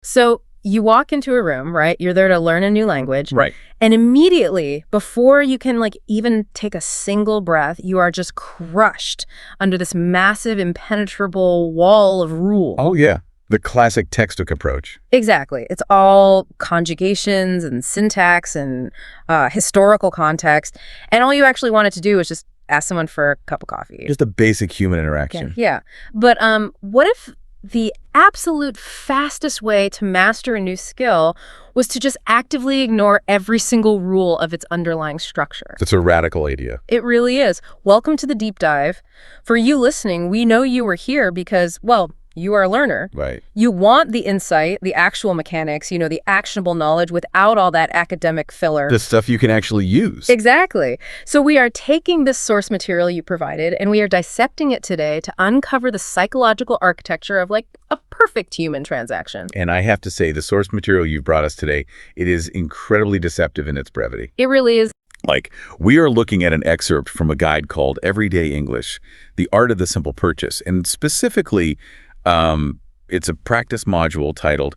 So you walk into a room, right? You're there to learn a new language. Right. And immediately, before you can even take a single breath, you are just crushed under this massive, impenetrable wall of rule. Oh, yeah. The classic textbook approach. Exactly. It's all conjugations and syntax and historical context. And all you actually wanted to do was just ask someone for a cup of coffee. Just a basic human interaction. Yeah. But what if the absolute fastest way to master a new skill was to just actively ignore every single rule of its underlying structure? That's a radical idea. It really is. Welcome to the deep dive. For you listening, we know you were here because, well, you are a learner. Right. You want the insight, the actual mechanics, the actionable knowledge without all that academic filler. The stuff you can actually use. Exactly. So we are taking this source material you provided and we are dissecting it today to uncover the psychological architecture of a perfect human transaction. And I have to say, the source material you've brought us today, it is incredibly deceptive in its brevity. It really is. We are looking at an excerpt from a guide called Everyday English, The Art of the Simple Purchase. And specifically, it's a practice module titled,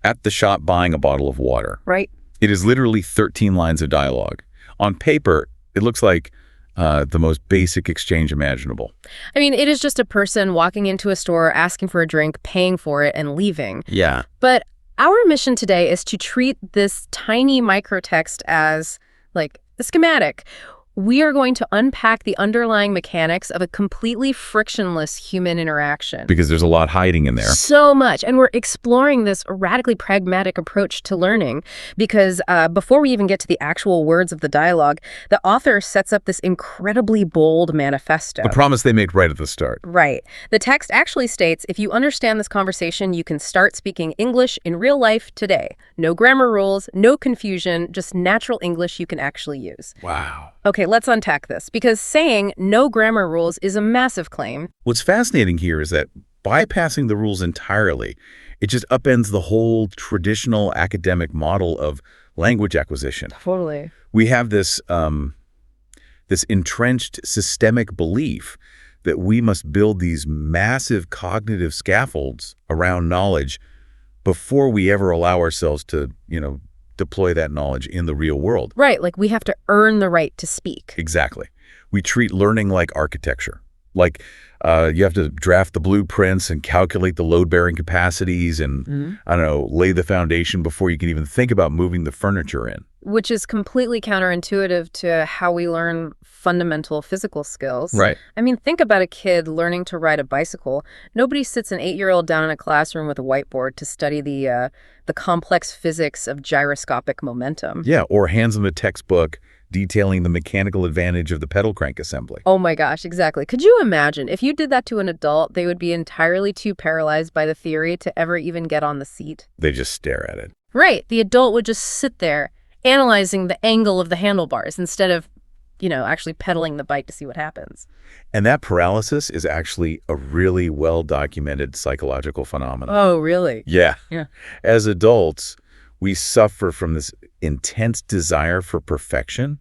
At the Shop Buying a Bottle of Water. Right. It is literally 13 lines of dialogue. On paper, it looks like the most basic exchange imaginable. I mean, it is just a person walking into a store, asking for a drink, paying for it, and leaving. Yeah. But our mission today is to treat this tiny microtext as, a schematic. We are going to unpack the underlying mechanics of a completely frictionless human interaction. Because there's a lot hiding in there. So much. And we're exploring this radically pragmatic approach to learning because before we even get to the actual words of the dialogue, the author sets up this incredibly bold manifesto. The promise they make right at the start. Right. The text actually states, if you understand this conversation, you can start speaking English in real life today. No grammar rules, no confusion, just natural English you can actually use. Wow. Okay, let's unpack this, because saying no grammar rules is a massive claim. What's fascinating here is that bypassing the rules entirely, it just upends the whole traditional academic model of language acquisition. Totally. We have this entrenched systemic belief that we must build these massive cognitive scaffolds around knowledge before we ever allow ourselves to, deploy that knowledge in the real world. Right, we have to earn the right to speak. Exactly. We treat learning like architecture. You have to draft the blueprints and calculate the load-bearing capacities and, lay the foundation before you can even think about moving the furniture in. Which is completely counterintuitive to how we learn fundamental physical skills. Right. I mean, think about a kid learning to ride a bicycle. Nobody sits an 8-year-old down in a classroom with a whiteboard to study the complex physics of gyroscopic momentum. Yeah, or hands them a textbook detailing the mechanical advantage of the pedal crank assembly. Oh my gosh, exactly. Could you imagine if you did that to an adult, they would be entirely too paralyzed by the theory to ever even get on the seat? They just stare at it. Right. The adult would just sit there analyzing the angle of the handlebars instead of, actually pedaling the bike to see what happens. And that paralysis is actually a really well-documented psychological phenomenon. Oh, really? Yeah. Yeah. As adults, we suffer from this intense desire for perfection.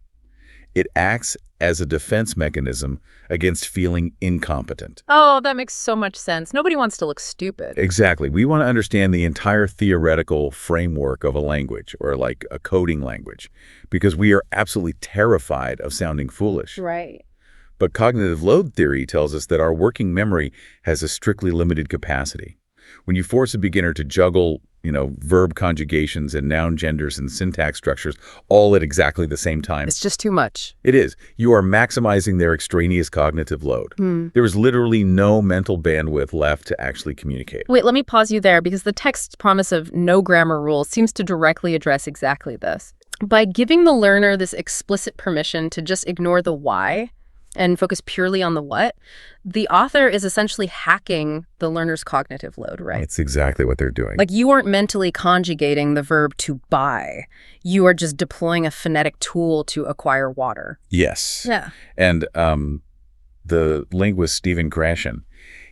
It acts as a defense mechanism against feeling incompetent. Oh, that makes so much sense. Nobody wants to look stupid. Exactly. We want to understand the entire theoretical framework of a language, or a coding language, because we are absolutely terrified of sounding foolish. Right. But cognitive load theory tells us that our working memory has a strictly limited capacity. When you force a beginner to juggle, verb conjugations and noun genders and syntax structures all at exactly the same time. It's just too much. It is. You are maximizing their extraneous cognitive load. There is literally no mental bandwidth left to actually communicate. Wait, let me pause you there because the text's promise of no grammar rules seems to directly address exactly this. By giving the learner this explicit permission to just ignore the why and focus purely on the what, the author is essentially hacking the learner's cognitive load, right? That's exactly what they're doing. You aren't mentally conjugating the verb to buy. You are just deploying a phonetic tool to acquire water. Yes. Yeah. And the linguist Stephen Krashen,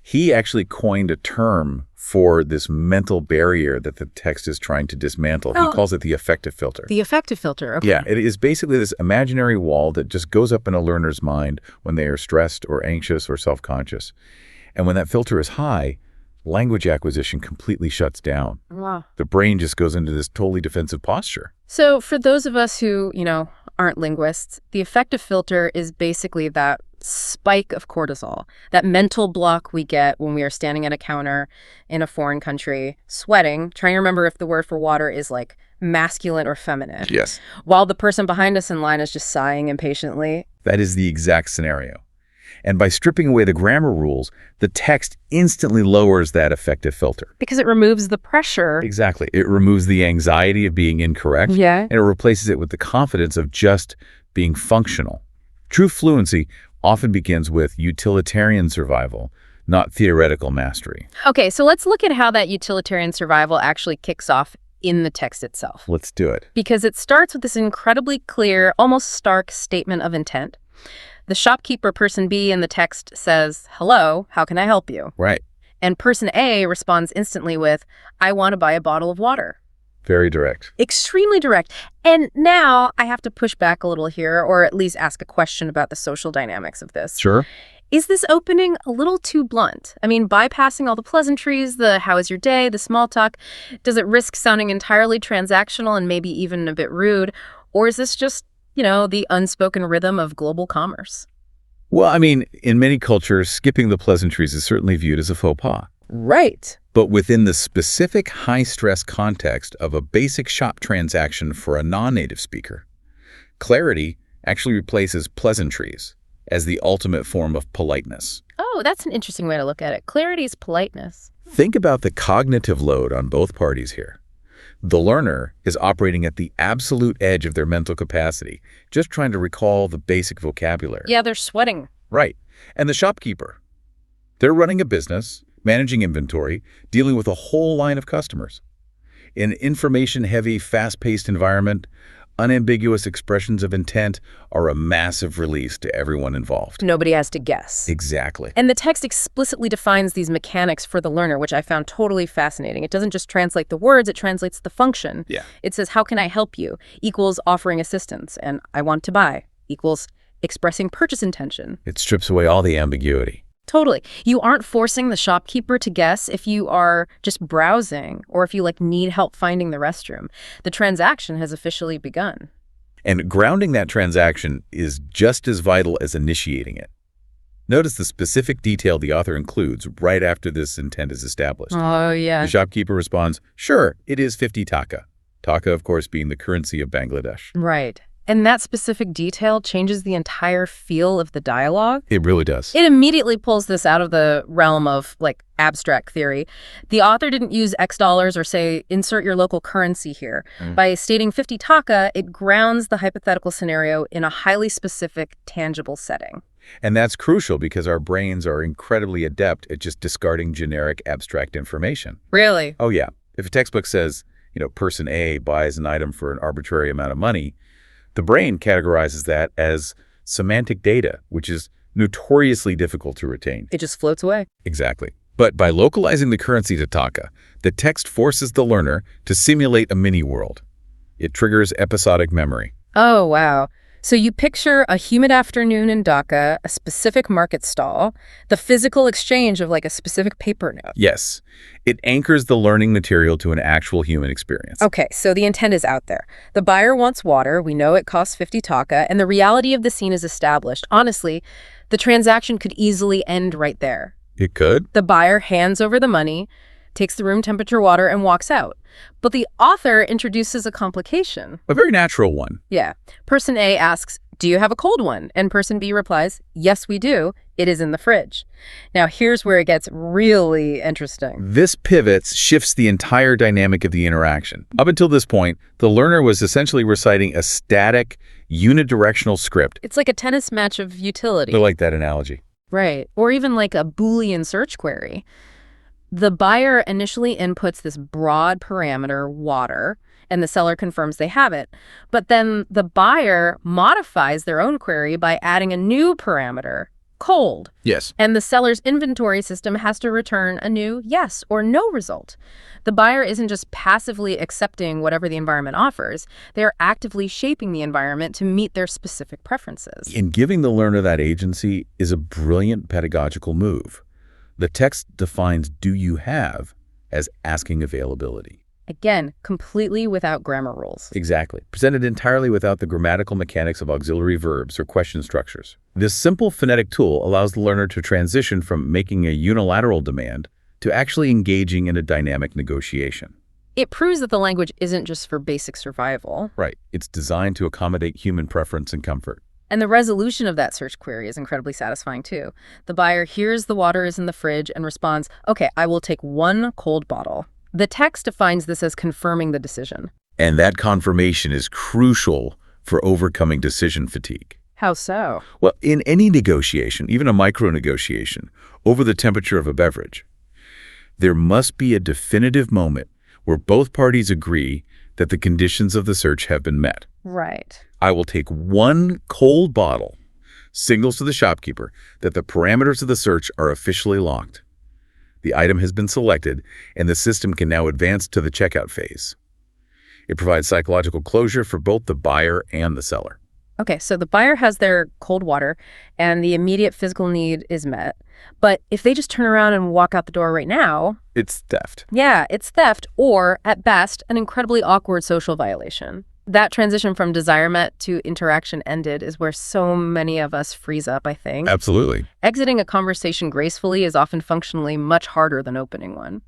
he actually coined a term for this mental barrier that the text is trying to dismantle. He calls it the affective filter. The affective filter, okay. Yeah, it is basically this imaginary wall that just goes up in a learner's mind when they are stressed or anxious or self-conscious. And when that filter is high, language acquisition completely shuts down. Wow. The brain just goes into this totally defensive posture. So for those of us who, aren't linguists, the affective filter is basically that spike of cortisol, that mental block we get when we are standing at a counter in a foreign country, sweating, trying to remember if the word for water is like masculine or feminine. Yes. While the person behind us in line is just sighing impatiently. That is the exact scenario. And by stripping away the grammar rules, the text instantly lowers that affective filter. Because it removes the pressure. Exactly. It removes the anxiety of being incorrect. Yeah. And it replaces it with the confidence of just being functional. True fluency often begins with utilitarian survival, not theoretical mastery. Okay, so let's look at how that utilitarian survival actually kicks off in the text itself. Let's do it. Because it starts with this incredibly clear, almost stark statement of intent. The shopkeeper, person B, in the text says, "Hello, how can I help you?" Right. And person A responds instantly with, "I want to buy a bottle of water." Very direct. Extremely direct. And now I have to push back a little here, or at least ask a question about the social dynamics of this. Sure. Is this opening a little too blunt? I mean, bypassing all the pleasantries, the how is your day, the small talk, does it risk sounding entirely transactional and maybe even a bit rude? Or is this just, the unspoken rhythm of global commerce? Well, I mean, in many cultures, skipping the pleasantries is certainly viewed as a faux pas. Right. But within the specific high-stress context of a basic shop transaction for a non-native speaker, clarity actually replaces pleasantries as the ultimate form of politeness. Oh, that's an interesting way to look at it. Clarity is politeness. Think about the cognitive load on both parties here. The learner is operating at the absolute edge of their mental capacity, just trying to recall the basic vocabulary. Yeah, they're sweating. Right. And the shopkeeper, they're running a business, managing inventory, dealing with a whole line of customers. In an information-heavy, fast-paced environment, unambiguous expressions of intent are a massive release to everyone involved. Nobody has to guess. Exactly. And the text explicitly defines these mechanics for the learner, which I found totally fascinating. It doesn't just translate the words, it translates the function. Yeah. It says, "How can I help you?" equals offering assistance, and "I want to buy" equals expressing purchase intention. It strips away all the ambiguity. Totally. You aren't forcing the shopkeeper to guess if you are just browsing or if you need help finding the restroom. The transaction has officially begun. And grounding that transaction is just as vital as initiating it. Notice the specific detail the author includes right after this intent is established. Oh, yeah. The shopkeeper responds, "Sure, it is 50 taka." Taka, of course, being the currency of Bangladesh. Right. And that specific detail changes the entire feel of the dialogue. It really does. It immediately pulls this out of the realm of, abstract theory. The author didn't use X dollars or say, insert your local currency here. By stating 50 taka, it grounds the hypothetical scenario in a highly specific, tangible setting. And that's crucial because our brains are incredibly adept at just discarding generic abstract information. Really? Oh, yeah. If a textbook says, person A buys an item for an arbitrary amount of money, the brain categorizes that as semantic data, which is notoriously difficult to retain. It just floats away. Exactly. But by localizing the currency to taka, the text forces the learner to simulate a mini-world. It triggers episodic memory. Oh, wow. So you picture a humid afternoon in Dhaka, a specific market stall, the physical exchange of a specific paper note. Yes. It anchors the learning material to an actual human experience. Okay, so the intent is out there. The buyer wants water. We know it costs 50 taka, and the reality of the scene is established. Honestly, the transaction could easily end right there. It could? The buyer hands over the money, takes the room temperature water, and walks out. But the author introduces a complication. A very natural one. Yeah. Person A asks, "Do you have a cold one?" And person B replies, "Yes, we do. It is in the fridge." Now, here's where it gets really interesting. This pivots, shifts the entire dynamic of the interaction. Up until this point, the learner was essentially reciting a static, unidirectional script. It's like a tennis match of utility. I like that analogy. Right. Or even like a Boolean search query. The buyer initially inputs this broad parameter, water, and the seller confirms they have it. But then the buyer modifies their own query by adding a new parameter, cold. Yes. And the seller's inventory system has to return a new yes or no result. The buyer isn't just passively accepting whatever the environment offers. They're actively shaping the environment to meet their specific preferences. And giving the learner that agency is a brilliant pedagogical move. The text defines "do you have" as asking availability. Again, completely without grammar rules. Exactly. Presented entirely without the grammatical mechanics of auxiliary verbs or question structures. This simple phonetic tool allows the learner to transition from making a unilateral demand to actually engaging in a dynamic negotiation. It proves that the language isn't just for basic survival. Right. It's designed to accommodate human preference and comfort. And the resolution of that search query is incredibly satisfying, too. The buyer hears the water is in the fridge and responds, "Okay, I will take 1 cold bottle." The text defines this as confirming the decision. And that confirmation is crucial for overcoming decision fatigue. How so? Well, in any negotiation, even a micro-negotiation, over the temperature of a beverage, there must be a definitive moment where both parties agree that the conditions of the search have been met. Right. I will take 1 cold bottle, signals to the shopkeeper that the parameters of the search are officially locked. The item has been selected, and the system can now advance to the checkout phase. It provides psychological closure for both the buyer and the seller. Okay, so the buyer has their cold water, and the immediate physical need is met. But if they just turn around and walk out the door right now... It's theft. Yeah, it's theft, or, at best, an incredibly awkward social violation. That transition from desire met to interaction ended is where so many of us freeze up, I think. Absolutely. Exiting a conversation gracefully is often functionally much harder than opening one.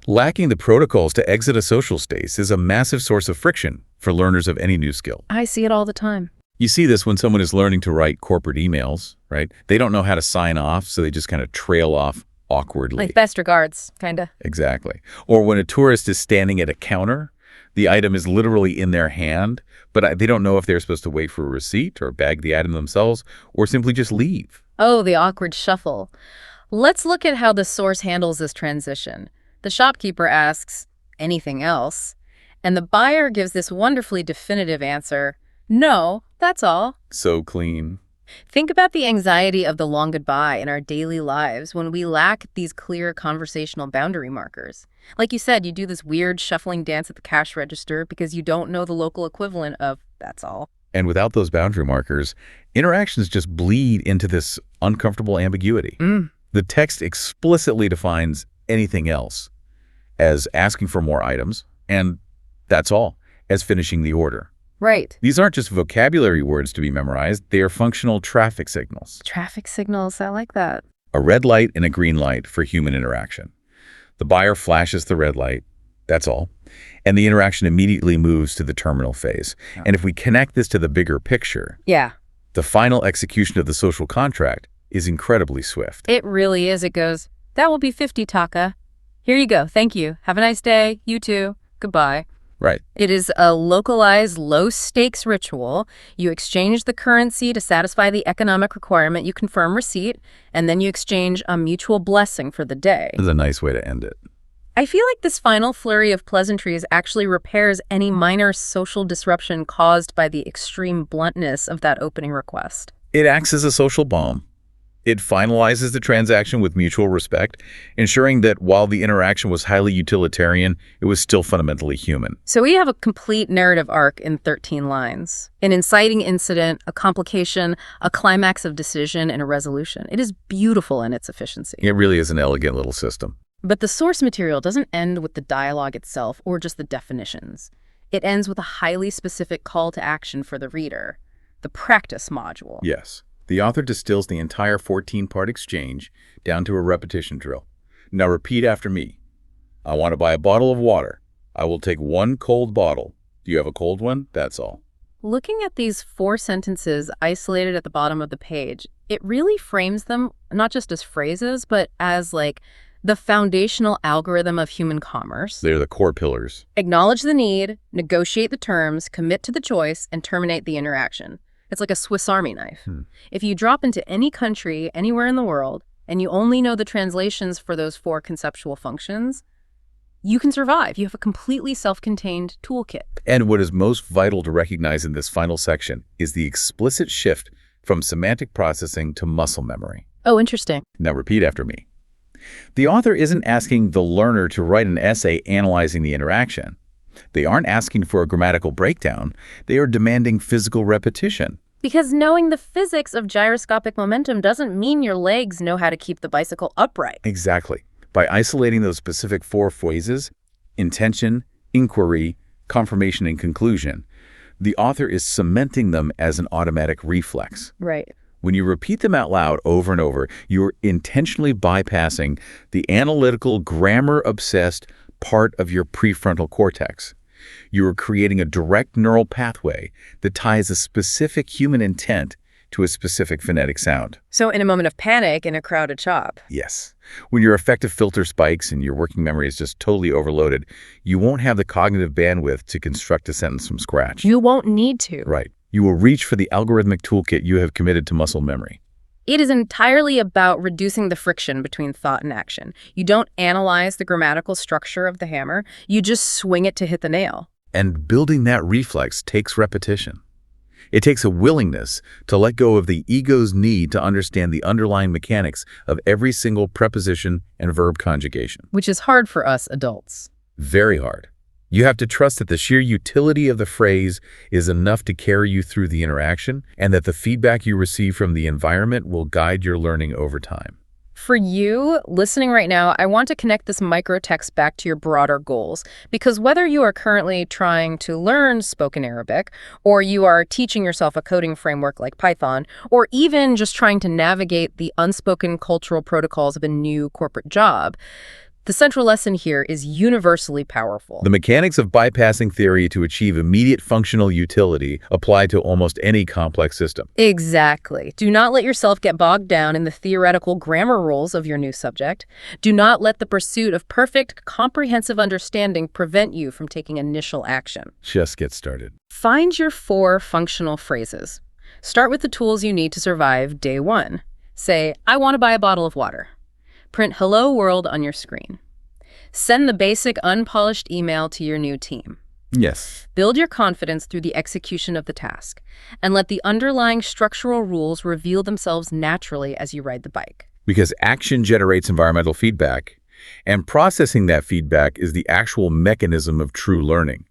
Lacking the protocols to exit a social space is a massive source of friction for learners of any new skill. I see it all the time. You see this when someone is learning to write corporate emails, right? They don't know how to sign off, so they just kind of trail off awkwardly. Like best regards, kind of. Exactly. Or when a tourist is standing at a counter, the item is literally in their hand, but they don't know if they're supposed to wait for a receipt or bag the item themselves or simply just leave. Oh, the awkward shuffle. Let's look at how the source handles this transition. The shopkeeper asks, "Anything else?" And the buyer gives this wonderfully definitive answer, "No, that's all." So clean. Think about the anxiety of the long goodbye in our daily lives when we lack these clear conversational boundary markers. Like you said, you do this weird shuffling dance at the cash register because you don't know the local equivalent of "that's all." And without those boundary markers, interactions just bleed into this uncomfortable ambiguity. The text explicitly defines anything else as asking for more items, and that's all, as finishing the order. Right. These aren't just vocabulary words to be memorized, they are functional traffic signals. Traffic signals, I like that. A red light and a green light for human interaction. The buyer flashes the red light, that's all, and the interaction immediately moves to the terminal phase. And if we connect this to the bigger picture, Yeah. the final execution of the social contract is incredibly swift. It really is. It goes, "That will be 50 taka. Here you go. Thank you. Have a nice day. You too. Goodbye." Right. It is a localized, low-stakes ritual. You exchange the currency to satisfy the economic requirement. You confirm receipt, and then you exchange a mutual blessing for the day. That's a nice way to end it. I feel like this final flurry of pleasantries actually repairs any minor social disruption caused by the extreme bluntness of that opening request. It acts as a social balm. It finalizes the transaction with mutual respect, ensuring that while the interaction was highly utilitarian, it was still fundamentally human. So we have a complete narrative arc in 13 lines. An inciting incident, a complication, a climax of decision, and a resolution. It is beautiful in its efficiency. It really is an elegant little system. But the source material doesn't end with the dialogue itself or just the definitions. It ends with a highly specific call to action for the reader, the practice module. Yes. The author distills the entire 14-part exchange down to a repetition drill. Now repeat after me. I want to buy a bottle of water. I will take 1 cold bottle. Do you have a cold one? That's all. Looking at these 4 sentences isolated at the bottom of the page, it really frames them not just as phrases, but as like the foundational algorithm of human commerce. They're the core pillars. Acknowledge the need, negotiate the terms, commit to the choice, and terminate the interaction. It's like a Swiss Army knife. If you drop into any country, anywhere in the world, and you only know the translations for those 4 conceptual functions, you can survive. You have a completely self-contained toolkit. And what is most vital to recognize in this final section is the explicit shift from semantic processing to muscle memory. Oh, interesting. Now repeat after me. The author isn't asking the learner to write an essay analyzing the interaction. They aren't asking for a grammatical breakdown. They are demanding physical repetition. Because knowing the physics of gyroscopic momentum doesn't mean your legs know how to keep the bicycle upright. Exactly. By isolating those specific four phrases, intention, inquiry, confirmation, and conclusion, the author is cementing them as an automatic reflex. Right. When you repeat them out loud over and over, you're intentionally bypassing the analytical, grammar-obsessed part of your prefrontal cortex. You are creating a direct neural pathway that ties a specific human intent to a specific phonetic sound. So in a moment of panic in a crowded shop. Yes. When your affective filter spikes and your working memory is just totally overloaded, you won't have the cognitive bandwidth to construct a sentence from scratch. You won't need to. Right. You will reach for the algorithmic toolkit you have committed to muscle memory. It is entirely about reducing the friction between thought and action. You don't analyze the grammatical structure of the hammer. You just swing it to hit the nail. And building that reflex takes repetition. It takes a willingness to let go of the ego's need to understand the underlying mechanics of every single preposition and verb conjugation. Which is hard for us adults. Very hard. You have to trust that the sheer utility of the phrase is enough to carry you through the interaction, and that the feedback you receive from the environment will guide your learning over time. For you, listening right now, I want to connect this microtext back to your broader goals, because whether you are currently trying to learn spoken Arabic, or you are teaching yourself a coding framework like Python, or even just trying to navigate the unspoken cultural protocols of a new corporate job, the central lesson here is universally powerful. The mechanics of bypassing theory to achieve immediate functional utility apply to almost any complex system. Exactly. Do not let yourself get bogged down in the theoretical grammar rules of your new subject. Do not let the pursuit of perfect, comprehensive understanding prevent you from taking initial action. Just get started. Find your 4 functional phrases. Start with the tools you need to survive day 1. Say, I want to buy a bottle of water. Print Hello World on your screen. Send the basic unpolished email to your new team. Yes. Build your confidence through the execution of the task, and let the underlying structural rules reveal themselves naturally as you ride the bike. Because action generates environmental feedback, and processing that feedback is the actual mechanism of true learning.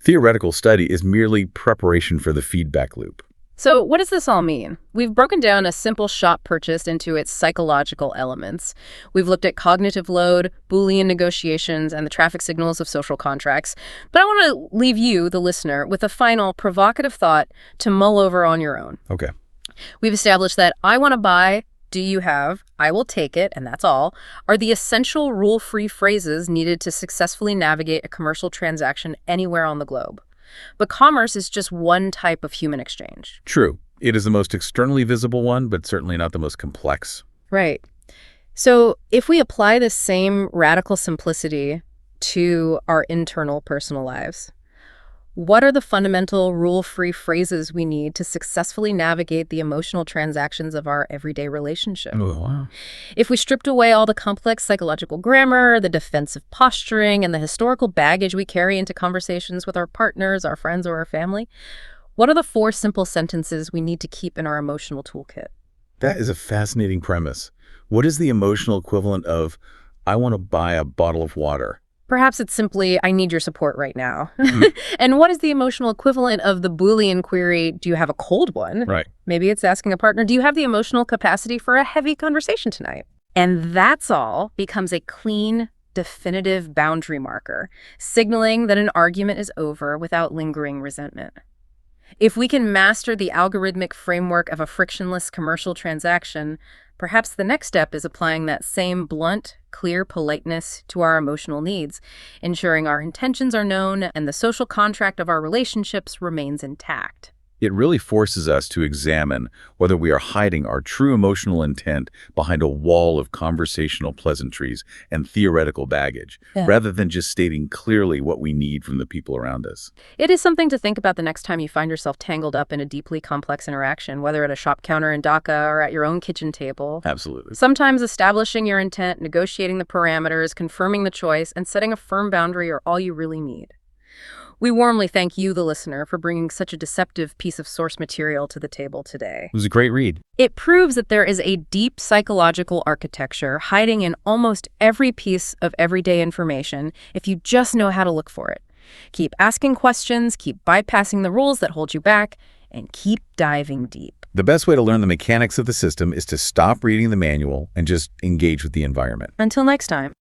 Theoretical study is merely preparation for the feedback loop. So what does this all mean? We've broken down a simple shop purchase into its psychological elements. We've looked at cognitive load, Boolean negotiations, and the traffic signals of social contracts. But I want to leave you, the listener, with a final provocative thought to mull over on your own. Okay. We've established that I want to buy, do you have, I will take it, and that's all, are the essential rule-free phrases needed to successfully navigate a commercial transaction anywhere on the globe. But commerce is just one type of human exchange. True. It is the most externally visible one, but certainly not the most complex. Right. So if we apply this same radical simplicity to our internal personal lives, what are the fundamental rule-free phrases we need to successfully navigate the emotional transactions of our everyday relationship? Oh, wow. If we stripped away all the complex psychological grammar, the defensive posturing, and the historical baggage we carry into conversations with our partners, our friends, or our family, what are the 4 simple sentences we need to keep in our emotional toolkit? That is a fascinating premise. What is the emotional equivalent of, I want to buy a bottle of water? Perhaps it's simply, I need your support right now. And what is the emotional equivalent of the Boolean query, do you have a cold one? Right. Maybe it's asking a partner, do you have the emotional capacity for a heavy conversation tonight? And that's all becomes a clean, definitive boundary marker, signaling that an argument is over without lingering resentment. If we can master the algorithmic framework of a frictionless commercial transaction, perhaps the next step is applying that same blunt, clear politeness to our emotional needs, ensuring our intentions are known and the social contract of our relationships remains intact. It really forces us to examine whether we are hiding our true emotional intent behind a wall of conversational pleasantries and theoretical baggage, rather than just stating clearly what we need from the people around us. It is something to think about the next time you find yourself tangled up in a deeply complex interaction, whether at a shop counter in Dhaka or at your own kitchen table. Absolutely. Sometimes establishing your intent, negotiating the parameters, confirming the choice, and setting a firm boundary are all you really need. We warmly thank you, the listener, for bringing such a deceptive piece of source material to the table today. It was a great read. It proves that there is a deep psychological architecture hiding in almost every piece of everyday information if you just know how to look for it. Keep asking questions, keep bypassing the rules that hold you back, and keep diving deep. The best way to learn the mechanics of the system is to stop reading the manual and just engage with the environment. Until next time.